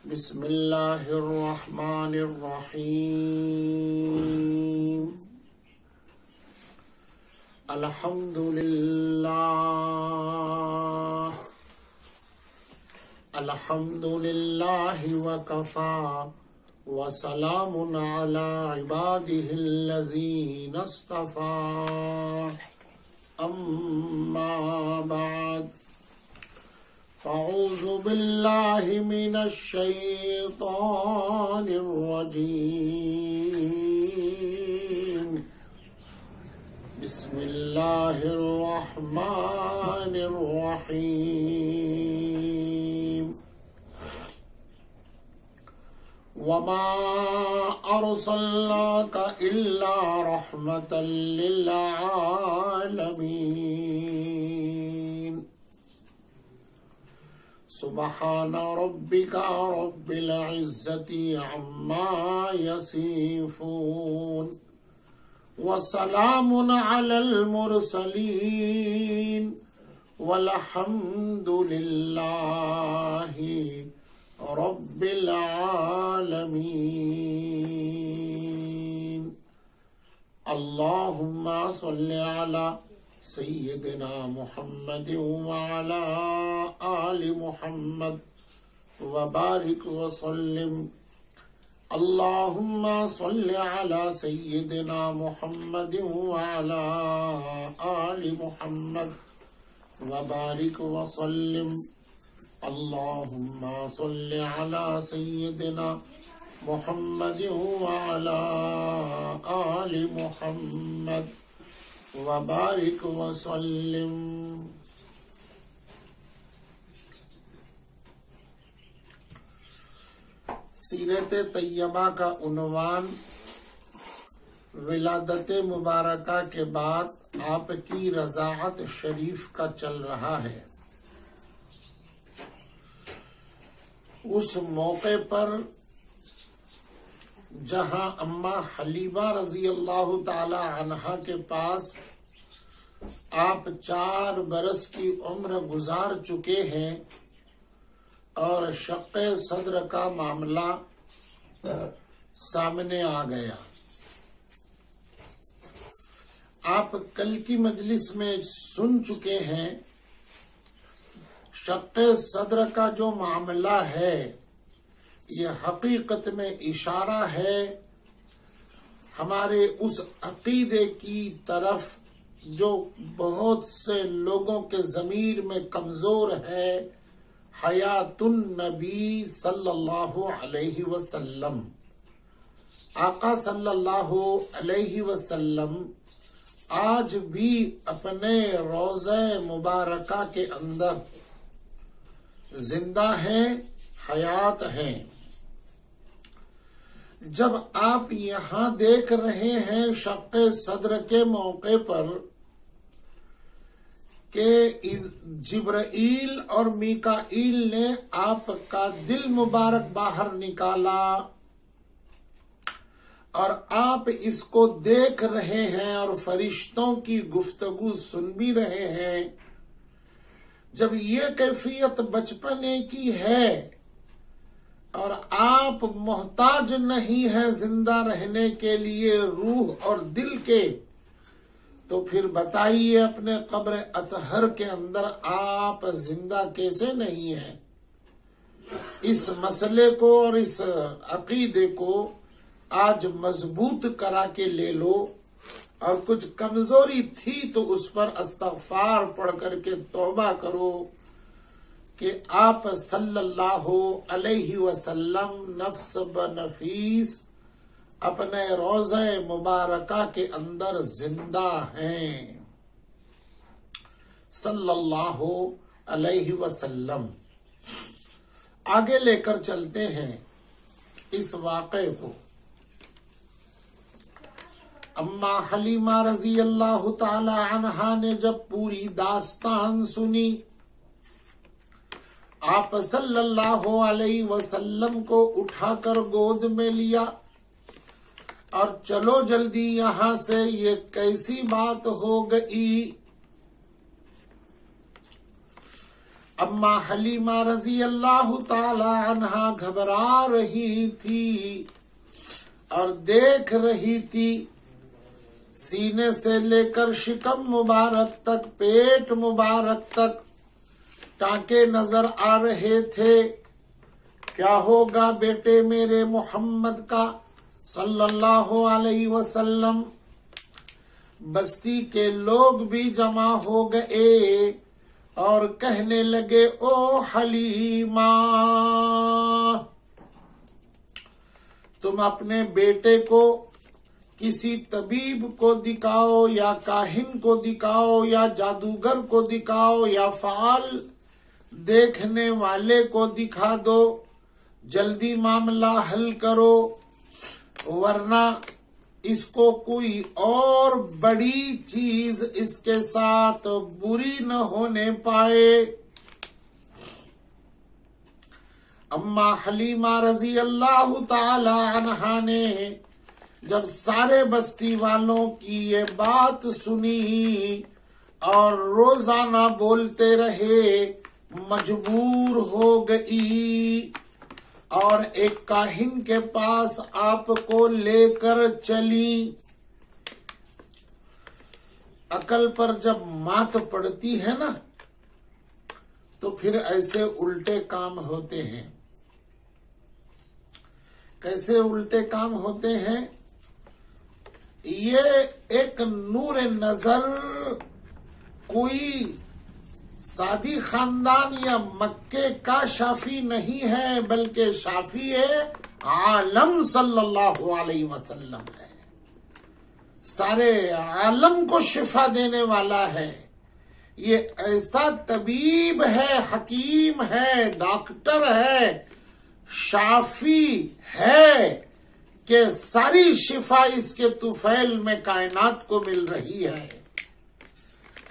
بسم اللہ الرحمن الرحیم الحمدللہ وکفا وسلام علی عباده الذین اصطفا اما بعد فاعوذ باللہ من الشیطان الرجیم بسم اللہ الرحمن الرحیم وما ارسلناک الا رحمتا للعالمین سبحان ربک رب العزت عما یصفون وسلام علی المرسلین والحمد للہ رب العالمین اللہم صل علی سیدنا محمد وعلى آل محمد وبارک وسلم اللہم صل علی سیدنا محمد وعلى آل محمد وبارک وسلم اللہم صل علی سیدنا محمد وعلى آل محمد وبارک وسلم سیرت طیبہ کا عنوان ولادت مبارکہ کے بعد آپ کی رضاعت شریف کا چل رہا ہے۔ اس موقع پر جہاں اماں حلیمہ رضی اللہ تعالی عنہا کے پاس آپ 4 برس کی عمر گزار چکے ہیں اور شق صدر کا معاملہ سامنے آ گیا۔ آپ کل کی مجلس میں سن چکے ہیں شق صدر کا جو معاملہ ہے یہ حقیقت میں اشارہ ہے ہمارے اس عقیدے کی طرف جو بہت سے لوگوں کے ضمیر میں کمزور ہے، حیات النبی صلی اللہ علیہ وسلم۔ آقا صلی اللہ علیہ وسلم آج بھی اپنے روضہ مبارکہ کے اندر زندہ ہیں، حیات ہیں۔ جب آپ یہاں دیکھ رہے ہیں شق صدر کے موقع پر کہ جبرائیل اور میکائیل نے آپ کا دل مبارک باہر نکالا اور آپ اس کو دیکھ رہے ہیں اور فرشتوں کی گفتگو سن بھی رہے ہیں، جب یہ کیفیت بچپنے کی ہے اور آپ محتاج نہیں ہیں زندہ رہنے کے لیے روح اور دل کے، تو پھر بتائیے اپنے قبر اطہر کے اندر آپ زندہ کیسے نہیں ہیں؟ اس مسئلے کو اور اس عقیدے کو آج مضبوط کرا کے لے لو، اور کچھ کمزوری تھی تو اس پر استغفار پڑھ کر کے توبہ کرو کہ آپ صلی اللہ علیہ وسلم نفس بنفیس اپنے روضہ مبارکہ کے اندر زندہ ہیں صلی اللہ علیہ وسلم۔ آگے لے کر چلتے ہیں اس واقعے کو۔ اماں حلیمہ رضی اللہ تعالی عنہا نے جب پوری داستان سنی، آپ صلی اللہ علیہ وسلم کو اٹھا کر گود میں لیا اور چلو جلدی یہاں سے، یہ کیسی بات ہو گئی؟ اما حلیمہ رضی اللہ تعالی عنہا گھبرا رہی تھی اور دیکھ رہی تھی، سینے سے لے کر شکم مبارک تک، پیٹ مبارک تک ٹانکے نظر آ رہے تھے۔ کیا ہوگا بیٹے میرے محمد کا صلی اللہ علیہ وسلم؟ بستی کے لوگ بھی جمع ہو گئے اور کہنے لگے، او حلیمہ، تم اپنے بیٹے کو کسی طبیب کو دکھاؤ، یا کاہن کو دکھاؤ، یا جادوگر کو دکھاؤ، یا فعال دیکھنے والے کو دکھا دو، جلدی معاملہ حل کرو، ورنہ اس کو کوئی اور بڑی چیز اس کے ساتھ بری نہ ہونے پائے۔ اما حلیمہ رضی اللہ تعالی عنہا نے جب سارے بستی والوں کی یہ بات سنی اور روزانہ بولتے رہے، مجبور ہو گئی اور ایک کاہن کے پاس آپ کو لے کر چلی۔ عقل پر جب مات پڑتی ہے نا تو پھر ایسے الٹے کام ہوتے ہیں۔ کیسے الٹے کام ہوتے ہیں؟ یہ ایک نور نظر کوئی سادی خاندان یا مکے کا شافی نہیں ہے، بلکہ شافی ہے عالم صلی اللہ علیہ وسلم ہے، سارے عالم کو شفا دینے والا ہے۔ یہ ایسا طبیب ہے، حکیم ہے، ڈاکٹر ہے، شافی ہے کہ ساری شفا اس کے طفیل میں کائنات کو مل رہی ہے۔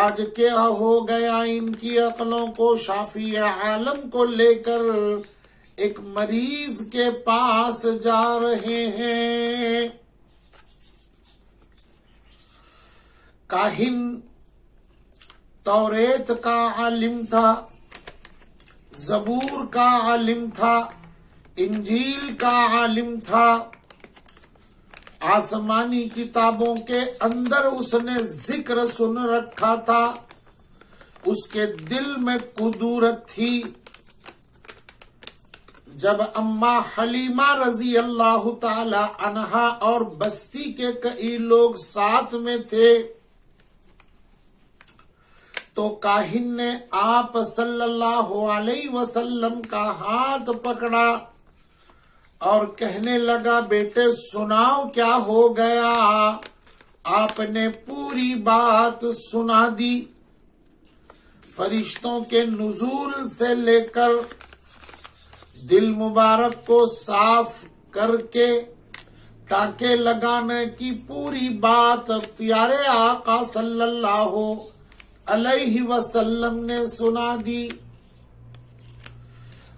آج کیا ہو گیا، ان کی عقلوں کو شافی عالم کو لے کر ایک مریض کے پاس جا رہے ہیں۔ کاہن توریت کا عالم تھا، زبور کا عالم تھا، انجیل کا عالم تھا، آسمانی کتابوں کے اندر اس نے ذکر سن رکھا تھا، اس کے دل میں قدورت تھی۔ جب اما حلیمہ رضی اللہ تعالی عنہا اور بستی کے کئی لوگ ساتھ میں تھے تو کاہن نے آپ صلی اللہ علیہ وسلم کا ہاتھ پکڑا اور کہنے لگا، بیٹے سناؤ کیا ہو گیا؟ آپ نے پوری بات سنا دی، فرشتوں کے نزول سے لے کر دل مبارک کو صاف کر کے ٹانکے لگانے کی پوری بات پیارے آقا صلی اللہ علیہ وسلم نے سنا دی۔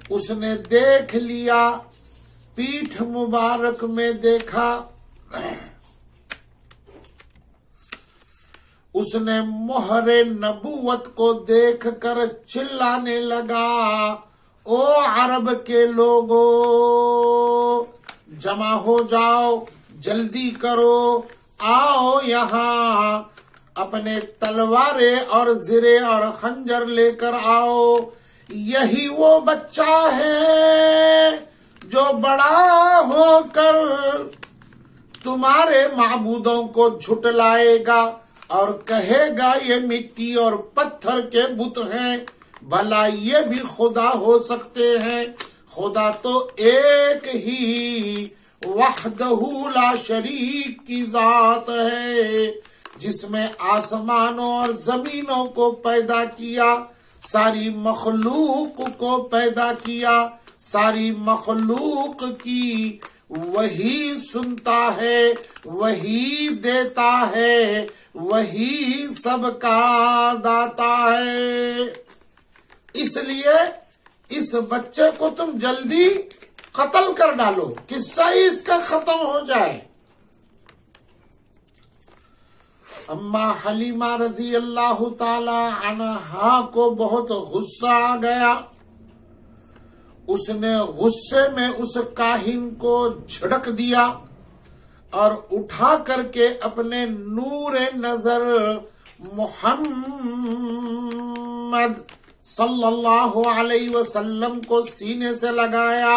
اس نے دیکھ لیا، پیٹھ مبارک میں دیکھا، اس نے مہر نبوت کو دیکھ کر چلانے لگا، او عرب کے لوگو جمع ہو جاؤ، جلدی کرو، آؤ یہاں، اپنے تلواریں اور زرے اور خنجر لے کر آؤ، یہی وہ بچہ ہے جو بڑا ہو کر تمہارے معبودوں کو جھٹلائے گا اور کہے گا یہ مٹی اور پتھر کے بت ہیں، بھلا یہ بھی خدا ہو سکتے ہیں؟ خدا تو ایک ہی وحدہ لا شریک کی ذات ہے، جس میں آسمانوں اور زمینوں کو پیدا کیا، ساری مخلوق کو پیدا کیا، ساری مخلوق کی وہی سنتا ہے، وہی دیتا ہے، وہی سب کا داتا ہے۔ اس لیے اس بچے کو تم جلدی قتل کر ڈالو، قصہ ہی اس کا ختم ہو جائے۔ اما حلیمہ رضی اللہ تعالی عنہا کو بہت غصہ آ گیا. اس نے غصے میں اس کاہن کو جھڑک دیا اور اٹھا کر کے اپنے نور نظر محمد صلی اللہ علیہ وسلم کو سینے سے لگایا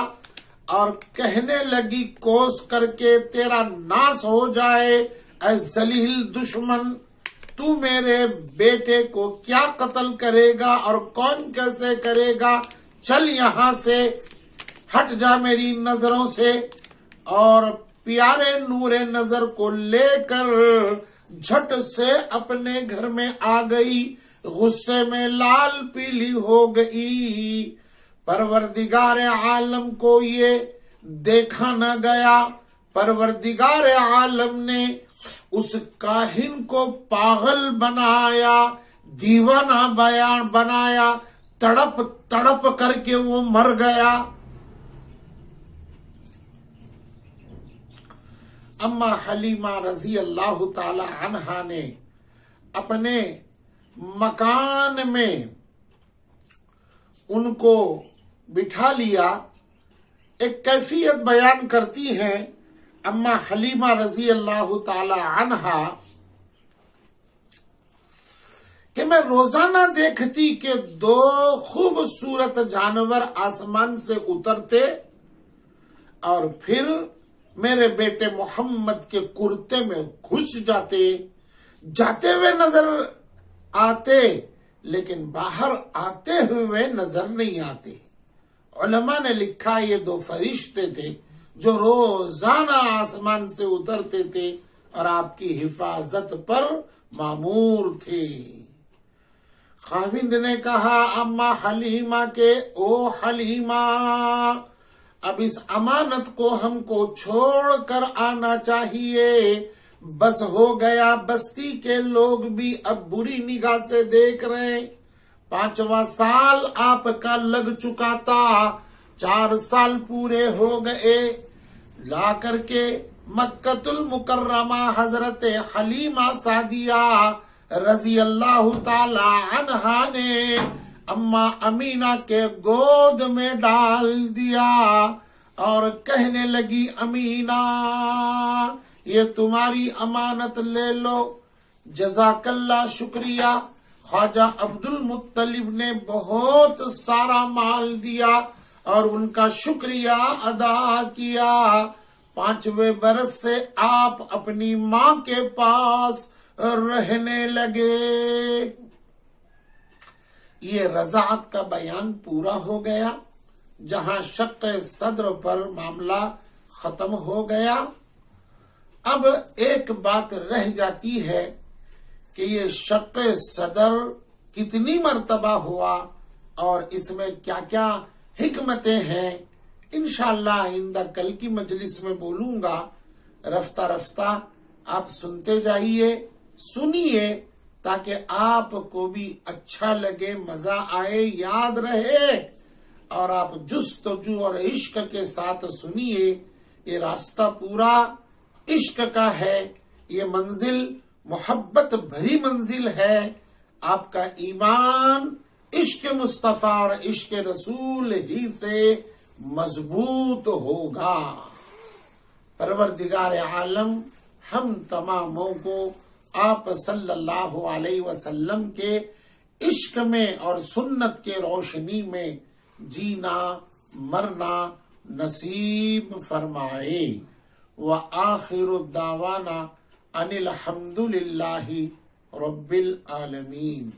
اور کہنے لگی کوس کر کے تیرا ناس ہو جائے اے ذلیل دشمن، تو میرے بیٹے کو کیا قتل کرے گا اور کون کیسے کرے گا؟ چل یہاں سے، ہٹ جا میری نظروں سے. اور پیارے نور نظر کو لے کر جھٹ سے اپنے گھر میں آ گئی، غصے میں لال پیلی ہو گئی. پروردگار عالم کو یہ دیکھا نہ گیا. پروردگار عالم نے اس کاہن کو پاگل بنایا، دیوانہ بنایا، تڑپ تڑپ کر کے وہ مر گیا. اما حلیمہ رضی اللہ تعالی عنہا نے اپنے مکان میں ان کو بٹھا لیا. ایک کیفیت بیان کرتی ہے اما حلیمہ رضی اللہ تعالی عنہا کہ میں روزانہ دیکھتی کہ دو خوبصورت جانور آسمان سے اترتے اور پھر میرے بیٹے محمد کے کرتے میں گھس جاتے ہوئے نظر آتے، لیکن باہر آتے ہوئے نظر نہیں آتے. علماء نے لکھا یہ دو فرشتے تھے جو روزانہ آسمان سے اترتے تھے اور آپ کی حفاظت پر مامور تھے. خاوند نے کہا اما حلیمہ کے او حلیمہ، اب اس امانت کو ہم کو چھوڑ کر آنا چاہیے. بس ہو گیا، بستی کے لوگ بھی اب بری نگاہ سے دیکھ رہے. 5واں سال آپ کا لگ چکا تھا، 4 سال پورے ہو گئے. لا کر کے مکۃ المکرمہ حضرت حلیمہ سعدیہ رضی اللہ تعالی عنہا نے اما امینہ کے گود میں ڈال دیا اور کہنے لگی امینہ یہ تمہاری امانت لے لو، جزاک اللہ، شکریہ. خواجہ عبد المطلب نے بہت سارا مال دیا اور ان کا شکریہ ادا کیا. 5ویں برس سے آپ اپنی ماں کے پاس رہنے لگے. یہ رضاعت کا بیان پورا ہو گیا، جہاں شق صدر پر معاملہ ختم ہو گیا. اب ایک بات رہ جاتی ہے کہ یہ شق صدر کتنی مرتبہ ہوا اور اس میں کیا کیا حکمتیں ہیں. انشاءاللہ آئندہ کل کی مجلس میں بولوں گا. رفتہ رفتہ آپ سنتے جائیے، سنیے تاکہ آپ کو بھی اچھا لگے، مزہ آئے، یاد رہے اور آپ جستجو اور عشق کے ساتھ سنیے. یہ راستہ پورا عشق کا ہے، یہ منزل محبت بھری منزل ہے. آپ کا ایمان عشق مصطفیٰ اور عشق رسول ہی سے مضبوط ہوگا. پروردگار عالم ہم تماموں کو آپ صلی اللہ علیہ وسلم کے عشق میں اور سنت کے روشنی میں جینا مرنا نصیب فرمائے. وآخر الدعوانا ان الحمد للہ رب العالمین.